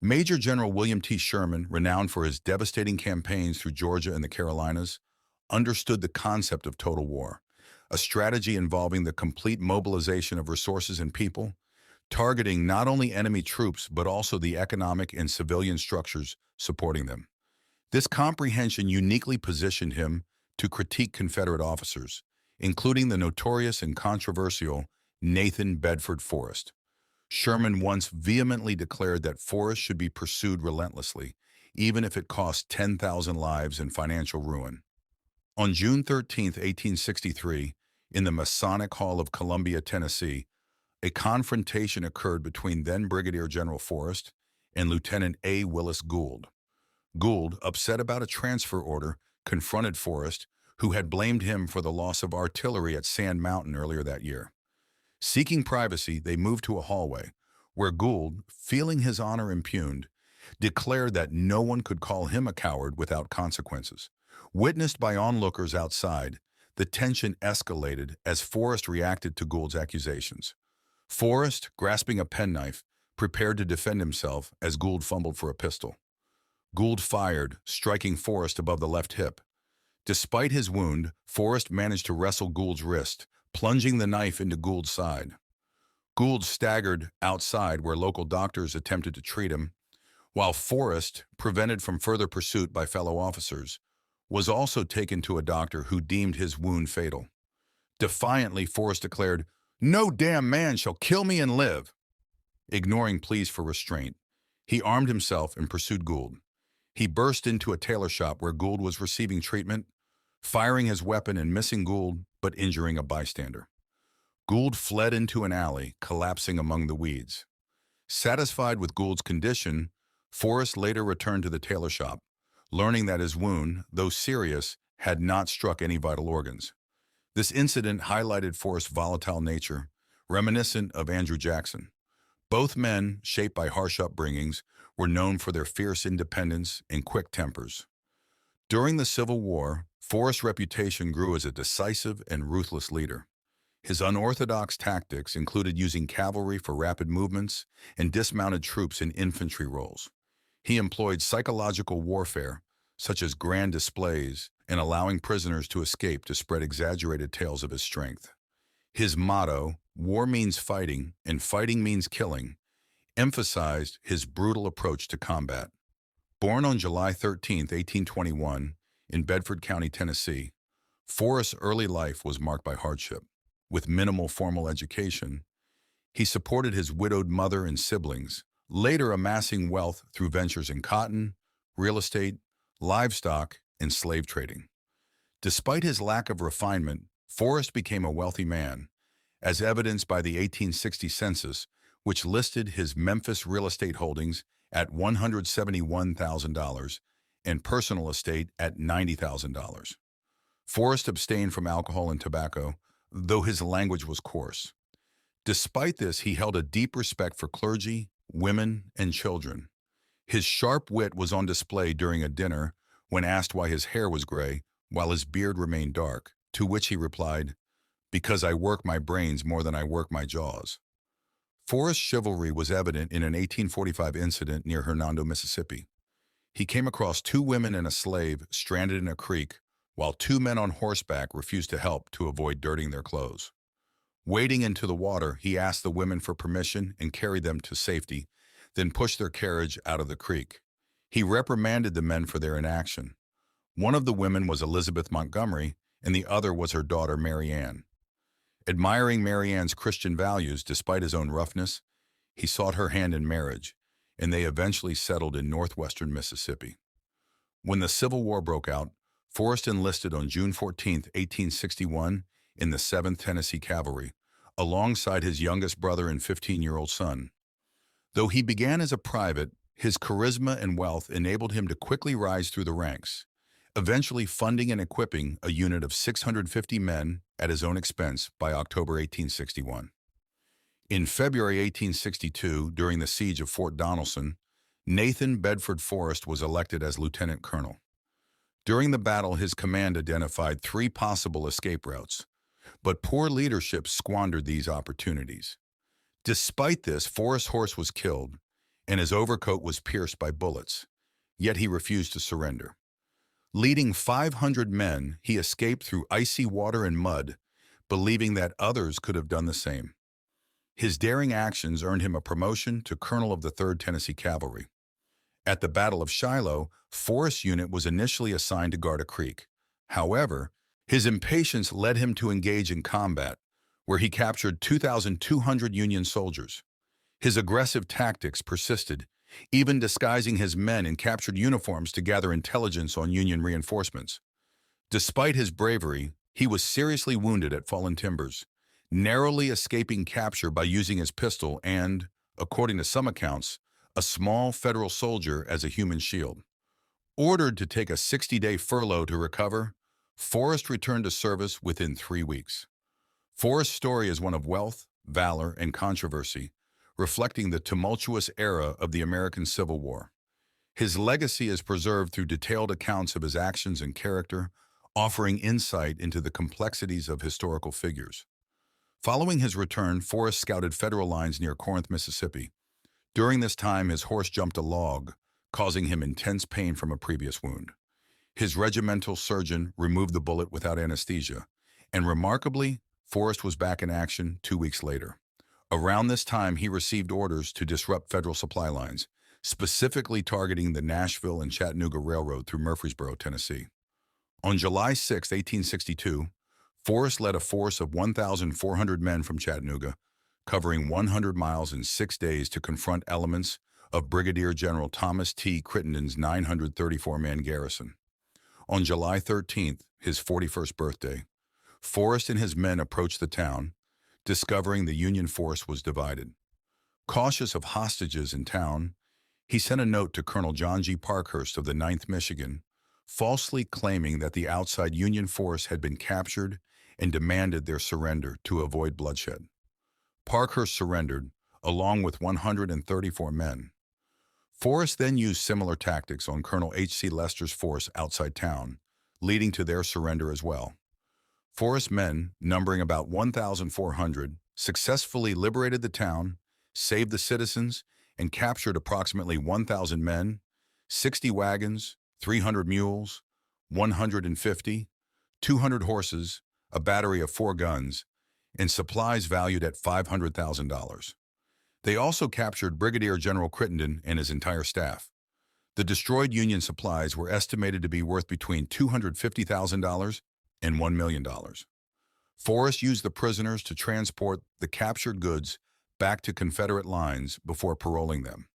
Major General William T. Sherman, renowned for his devastating campaigns through Georgia and the Carolinas, understood the concept of total war, a strategy involving the complete mobilization of resources and people, targeting not only enemy troops but also the economic and civilian structures supporting them. This comprehension uniquely positioned him to critique Confederate officers, including the notorious and controversial Nathan Bedford Forrest. Sherman once vehemently declared that Forrest should be pursued relentlessly, even if it cost 10,000 lives and financial ruin. On June 13, 1863, in the Masonic Hall of Columbia, Tennessee, a confrontation occurred between then Brigadier General Forrest and Lieutenant A. Willis Gould. Gould, upset about a transfer order, confronted Forrest, who had blamed him for the loss of artillery at Sand Mountain earlier that year. Seeking privacy, they moved to a hallway, where Gould, feeling his honor impugned, declared that no one could call him a coward without consequences. Witnessed by onlookers outside, the tension escalated as Forrest reacted to Gould's accusations. Forrest, grasping a penknife, prepared to defend himself as Gould fumbled for a pistol. Gould fired, striking Forrest above the left hip. Despite his wound, Forrest managed to wrestle Gould's wrist, plunging the knife into Gould's side. Gould staggered outside where local doctors attempted to treat him, while Forrest, prevented from further pursuit by fellow officers, was also taken to a doctor who deemed his wound fatal. Defiantly, Forrest declared, "No damn man shall kill me and live." Ignoring pleas for restraint, he armed himself and pursued Gould. He burst into a tailor shop where Gould was receiving treatment, firing his weapon and missing Gould, but injuring a bystander. Gould fled into an alley, collapsing among the weeds. Satisfied with Gould's condition, Forrest later returned to the tailor shop, learning that his wound, though serious, had not struck any vital organs. This incident highlighted Forrest's volatile nature, reminiscent of Andrew Jackson. Both men, shaped by harsh upbringings, were known for their fierce independence and quick tempers. During the Civil War, Forrest's reputation grew as a decisive and ruthless leader. His unorthodox tactics included using cavalry for rapid movements and dismounted troops in infantry roles. He employed psychological warfare, such as grand displays, and allowing prisoners to escape to spread exaggerated tales of his strength. His motto, "War means fighting, and fighting means killing," emphasized his brutal approach to combat. Born on July 13, 1821, in Bedford County, Tennessee, Forrest's early life was marked by hardship. With minimal formal education, he supported his widowed mother and siblings, later amassing wealth through ventures in cotton, real estate, livestock, and slave trading. Despite his lack of refinement, Forrest became a wealthy man, as evidenced by the 1860 census, which listed his Memphis real estate holdings at $171,000 and personal estate at $90,000. Forrest abstained from alcohol and tobacco, though his language was coarse. Despite this, he held a deep respect for clergy, women, and children. His sharp wit was on display during a dinner when asked why his hair was gray while his beard remained dark, to which he replied, "Because I work my brains more than I work my jaws." Forrest's chivalry was evident in an 1845 incident near Hernando, Mississippi. He came across two women and a slave stranded in a creek, while two men on horseback refused to help to avoid dirtying their clothes. Wading into the water, he asked the women for permission and carried them to safety, then pushed their carriage out of the creek. He reprimanded the men for their inaction. One of the women was Elizabeth Montgomery, and the other was her daughter Mary Ann. Admiring Mary Ann's Christian values despite his own roughness, he sought her hand in marriage, and they eventually settled in northwestern Mississippi. When the Civil War broke out, Forrest enlisted on June 14, 1861, in the 7th Tennessee Cavalry, alongside his youngest brother and 15-year-old son. Though he began as a private, his charisma and wealth enabled him to quickly rise through the ranks, eventually funding and equipping a unit of 650 men at his own expense by October 1861. In February 1862, during the siege of Fort Donelson, Nathan Bedford Forrest was elected as lieutenant colonel. During the battle, his command identified 3 possible escape routes, but poor leadership squandered these opportunities. Despite this, Forrest's horse was killed, and his overcoat was pierced by bullets. Yet he refused to surrender. Leading 500 men, he escaped through icy water and mud, believing that others could have done the same. His daring actions earned him a promotion to colonel of the 3rd Tennessee Cavalry. At the Battle of Shiloh, Forrest's unit was initially assigned to guard a creek. However, his impatience led him to engage in combat, where he captured 2,200 Union soldiers. His aggressive tactics persisted, even disguising his men in captured uniforms to gather intelligence on Union reinforcements. Despite his bravery, he was seriously wounded at Fallen Timbers, narrowly escaping capture by using his pistol and, according to some accounts, a small Federal soldier as a human shield. Ordered to take a 60-day furlough to recover, Forrest returned to service within 3 weeks. Forrest's story is one of wealth, valor, and controversy, reflecting the tumultuous era of the American Civil War. His legacy is preserved through detailed accounts of his actions and character, offering insight into the complexities of historical figures. Following his return, Forrest scouted Federal lines near Corinth, Mississippi. During this time, his horse jumped a log, causing him intense pain from a previous wound. His regimental surgeon removed the bullet without anesthesia, and remarkably, Forrest was back in action 2 weeks later. Around this time, he received orders to disrupt Federal supply lines, specifically targeting the Nashville and Chattanooga Railroad through Murfreesboro, Tennessee. On July 6, 1862, Forrest led a force of 1,400 men from Chattanooga, covering 100 miles in 6 days to confront elements of Brigadier General Thomas T. Crittenden's 934-man garrison. On July 13th, his 41st birthday, Forrest and his men approached the town, discovering the Union force was divided. Cautious of hostages in town, he sent a note to Colonel John G. Parkhurst of the 9th Michigan, falsely claiming that the outside Union force had been captured and demanded their surrender to avoid bloodshed. Parkhurst surrendered, along with 134 men. Forrest then used similar tactics on Colonel H.C. Lester's force outside town, leading to their surrender as well. Forrest's men, numbering about 1,400, successfully liberated the town, saved the citizens, and captured approximately 1,000 men, 60 wagons, 300 mules, 150, 200 horses, a battery of 4 guns, and supplies valued at $500,000. They also captured Brigadier General Crittenden and his entire staff. The destroyed Union supplies were estimated to be worth between $250,000 and $1 million. Forrest used the prisoners to transport the captured goods back to Confederate lines before paroling them.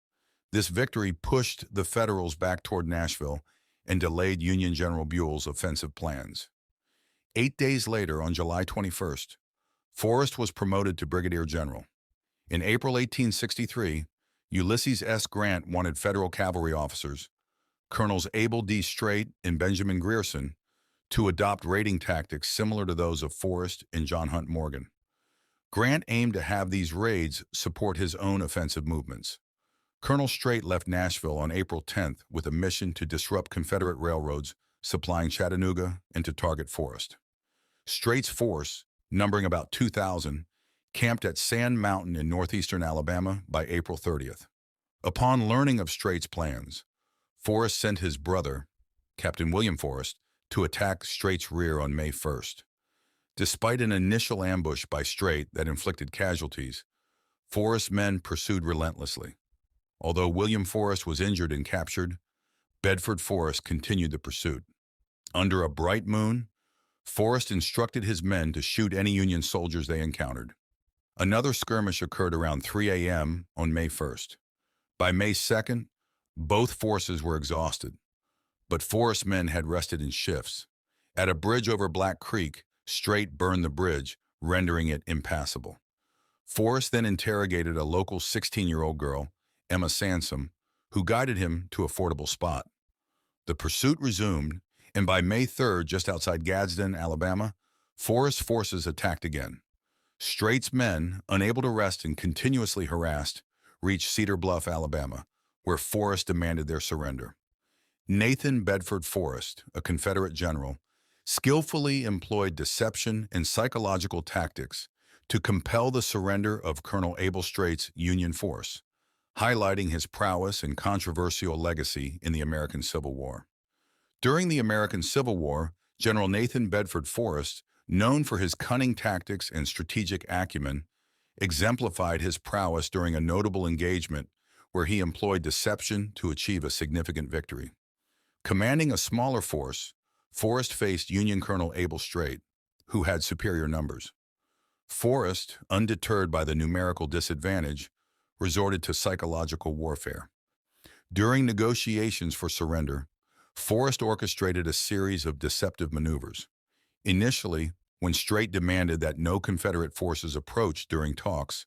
This victory pushed the Federals back toward Nashville and delayed Union General Buell's offensive plans. 8 days later, on July 21st, Forrest was promoted to Brigadier General. In April 1863, Ulysses S. Grant wanted Federal cavalry officers, Colonels Abel D. Strait and Benjamin Grierson, to adopt raiding tactics similar to those of Forrest and John Hunt Morgan. Grant aimed to have these raids support his own offensive movements. Colonel Strait left Nashville on April 10th with a mission to disrupt Confederate railroads supplying Chattanooga and to target Forrest. Strait's force, numbering about 2,000, camped at Sand Mountain in northeastern Alabama by April 30th. Upon learning of Strait's plans, Forrest sent his brother, Captain William Forrest, to attack Strait's rear on May 1st. Despite an initial ambush by Strait that inflicted casualties, Forrest's men pursued relentlessly. Although William Forrest was injured and captured, Bedford Forest continued the pursuit. Under a bright moon, Forrest instructed his men to shoot any Union soldiers they encountered. Another skirmish occurred around 3 a.m. on May 1st. By May 2nd, both forces were exhausted, but Forrest's men had rested in shifts. At a bridge over Black Creek, Strait burned the bridge, rendering it impassable. Forrest then interrogated a local 16-year-old girl, Emma Sansom, who guided him to a fordable spot. The pursuit resumed, and by May 3rd, just outside Gadsden, Alabama, Forrest's forces attacked again. Strait's men, unable to rest and continuously harassed, reached Cedar Bluff, Alabama, where Forrest demanded their surrender. Nathan Bedford Forest, a Confederate general, skillfully employed deception and psychological tactics to compel the surrender of Colonel Abel Strait's Union force. highlighting his prowess and controversial legacy in the American Civil War. During the American Civil War, General Nathan Bedford Forest, known for his cunning tactics and strategic acumen, exemplified his prowess during a notable engagement where he employed deception to achieve a significant victory. Commanding a smaller force, Forrest faced Union Colonel Abel Strait, who had superior numbers. Forrest, undeterred by the numerical disadvantage, resorted to psychological warfare. During negotiations for surrender, Forrest orchestrated a series of deceptive maneuvers. Initially, when Strait demanded that no Confederate forces approach during talks,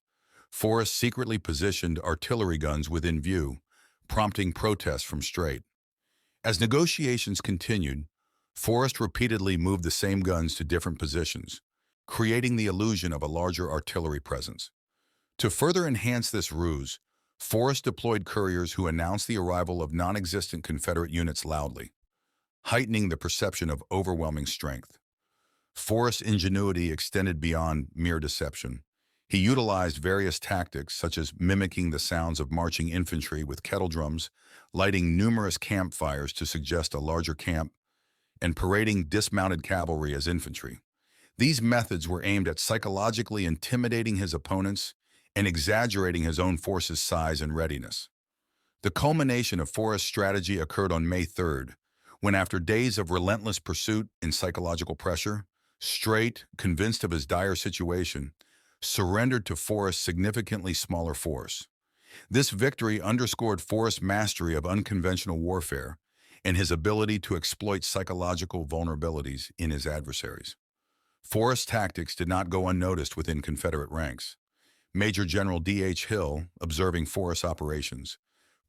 Forrest secretly positioned artillery guns within view, prompting protests from Strait. As negotiations continued, Forrest repeatedly moved the same guns to different positions, creating the illusion of a larger artillery presence. To further enhance this ruse, Forrest deployed couriers who announced the arrival of non-existent Confederate units loudly, heightening the perception of overwhelming strength. Forrest's ingenuity extended beyond mere deception. He utilized various tactics, such as mimicking the sounds of marching infantry with kettle drums, lighting numerous campfires to suggest a larger camp, and parading dismounted cavalry as infantry. These methods were aimed at psychologically intimidating his opponents and exaggerating his own force's size and readiness. The culmination of Forrest's strategy occurred on May 3rd, when after days of relentless pursuit and psychological pressure, Strait, convinced of his dire situation, surrendered to Forrest's significantly smaller force. This victory underscored Forrest's mastery of unconventional warfare and his ability to exploit psychological vulnerabilities in his adversaries. Forrest's tactics did not go unnoticed within Confederate ranks. Major General D.H. Hill, observing Forrest's operations,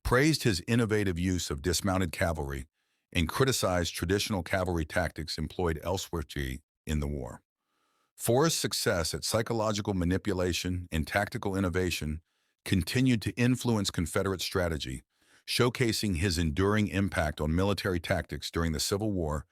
praised his innovative use of dismounted cavalry and criticized traditional cavalry tactics employed elsewhere in the war. Forrest's success at psychological manipulation and tactical innovation continued to influence Confederate strategy, showcasing his enduring impact on military tactics during the Civil War